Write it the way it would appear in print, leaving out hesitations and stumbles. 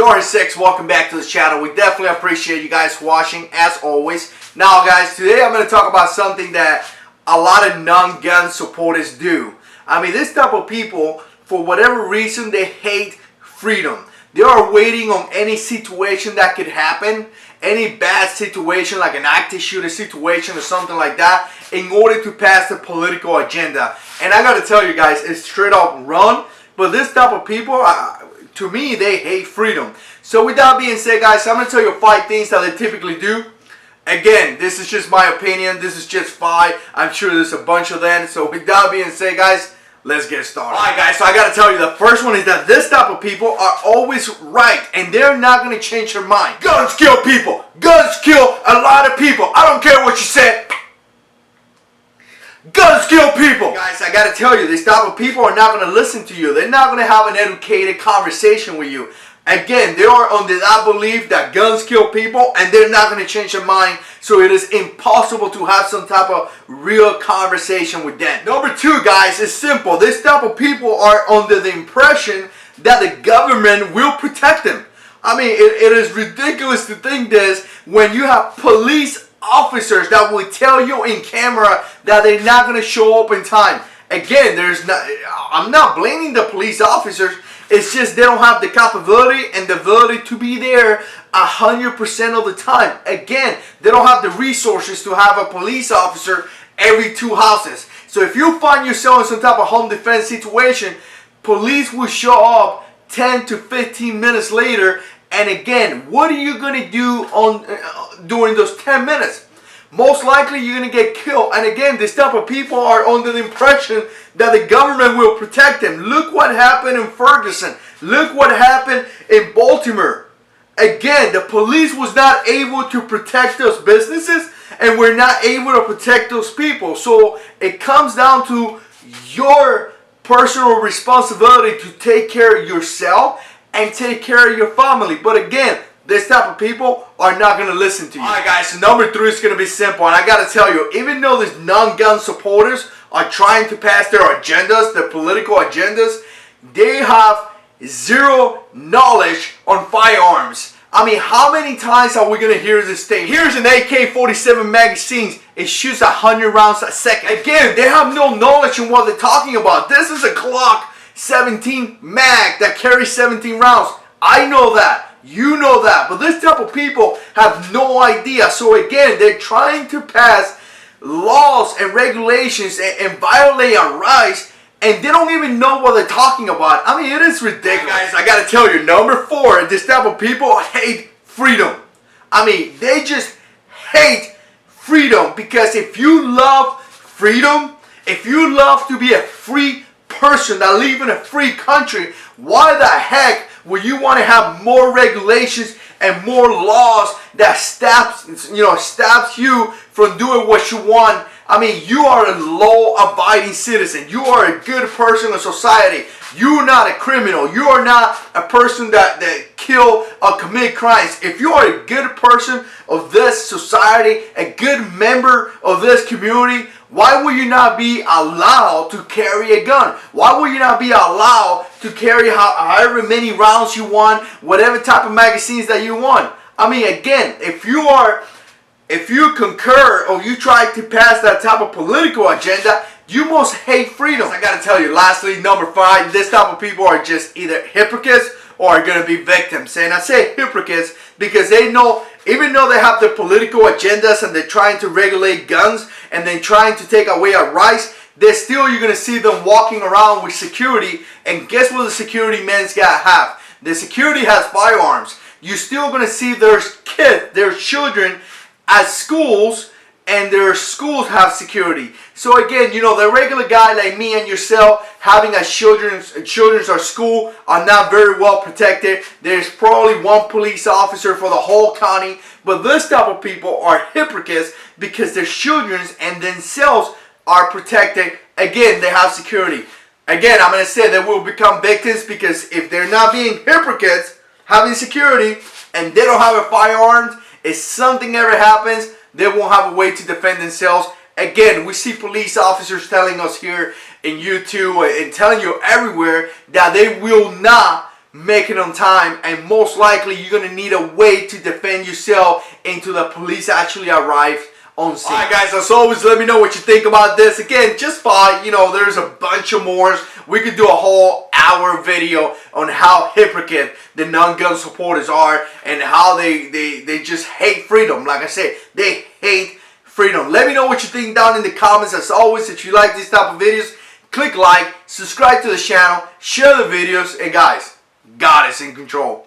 JH6, welcome back to the channel. We definitely appreciate you guys watching as always. Now guys, today I'm going to talk about something that a lot of non-gun supporters do. I mean, this type of people, for whatever reason, they hate freedom. They are waiting on any situation that could happen, any bad situation like an active shooter situation or something like that, in order to pass the political agenda. And I got to tell you guys, it's straight up wrong. But this type of people, to me, they hate freedom. So with that being said, guys, I'm going to tell you 5 things that they typically do. Again, this is just my opinion. This is just 5. I'm sure there's a bunch of them. So with that being said, guys, let's get started. Alright guys, so I got to tell you, the first one is that this type of people are always right. And they're not going to change their mind. Guns kill people. Guns kill a lot of people. I don't care what you said. Guns kill people! Guys, I gotta tell you, this type of people are not gonna listen to you. They're not gonna have an educated conversation with you. Again, they are under that belief that guns kill people and they're not gonna change their mind, so it is impossible to have some type of real conversation with them. Number 2, guys, is simple. This type of people are under the impression that the government will protect them. I mean, it is ridiculous to think this when you have police officers that will tell you in camera that they're not going to show up in time. Again, I'm not blaming the police officers. It's just they don't have the capability and the ability to be there 100% of the time. Again, they don't have the resources to have a police officer every 2 houses. So if you find yourself in some type of home defense situation, police will show up 10 to 15 minutes later. And again, what are you going to do during those 10 minutes? Most likely you're going to get killed. And again, this type of people are under the impression that the government will protect them. Look what happened in Ferguson. Look what happened in Baltimore. Again, the police was not able to protect those businesses and we're not able to protect those people. So it comes down to your personal responsibility to take care of yourself and take care of your family. But again, this type of people are not going to listen to you. Alright guys, so number 3 is going to be simple. And I got to tell you, even though these non-gun supporters are trying to pass their agendas, their political agendas, they have zero knowledge on firearms. I mean, how many times are we going to hear this thing? Here's an AK-47 magazine. It shoots 100 rounds a second. Again, they have no knowledge on what they're talking about. This is a Glock 17 mag that carries 17 rounds. I know that. You know that. But this type of people have no idea. So again, they're trying to pass laws and regulations and violate our rights, and they don't even know what they're talking about. I mean, it is ridiculous. Guys, I gotta tell you, number 4, this type of people hate freedom. I mean, they just hate freedom, because if you love freedom, if you love to be a free person that live in a free country, why the heck would you want to have more regulations and more laws that stops you from doing what you want? I mean, you are a law-abiding citizen. You are a good person in society. You are not a criminal. You are not a person that kill or commit crimes. If you are a good person of this society, a good member of this community, why will you not be allowed to carry a gun? Why will you not be allowed to carry however many rounds you want, whatever type of magazines that you want? I mean, again, if you concur or you try to pass that type of political agenda, you must hate freedom. I gotta tell you, lastly, number 5, this type of people are just either hypocrites or are going to be victims. And I say hypocrites because they know, even though they have their political agendas and they're trying to regulate guns and then trying to take away our rights, you're going to see them walking around with security. And guess what the security men's got to have? The security has firearms. You're still going to see there's children at schools, and their schools have security. So again, the regular guy like me and yourself having a children's or school are not very well protected. There's probably 1 police officer for the whole county. But this type of people are hypocrites because their children and themselves are protected. Again, they have security. Again, I'm going to say they will become victims, because if they're not being hypocrites, having security, and they don't have a firearm, if something ever happens, they won't have a way to defend themselves. Again, we see police officers telling us here in YouTube and telling you everywhere that they will not make it on time, and most likely you're going to need a way to defend yourself until the police actually arrive on scene. Alright guys, as always, let me know what you think about this. Again, just thought, there's a bunch of more. We could do a whole hour video on how hypocrite the non-gun supporters are and how they just hate freedom. Like I said, they hate freedom. Let me know what you think down in the comments. As always, if you like these type of videos, click like, subscribe to the channel, share the videos, and guys, God is in control.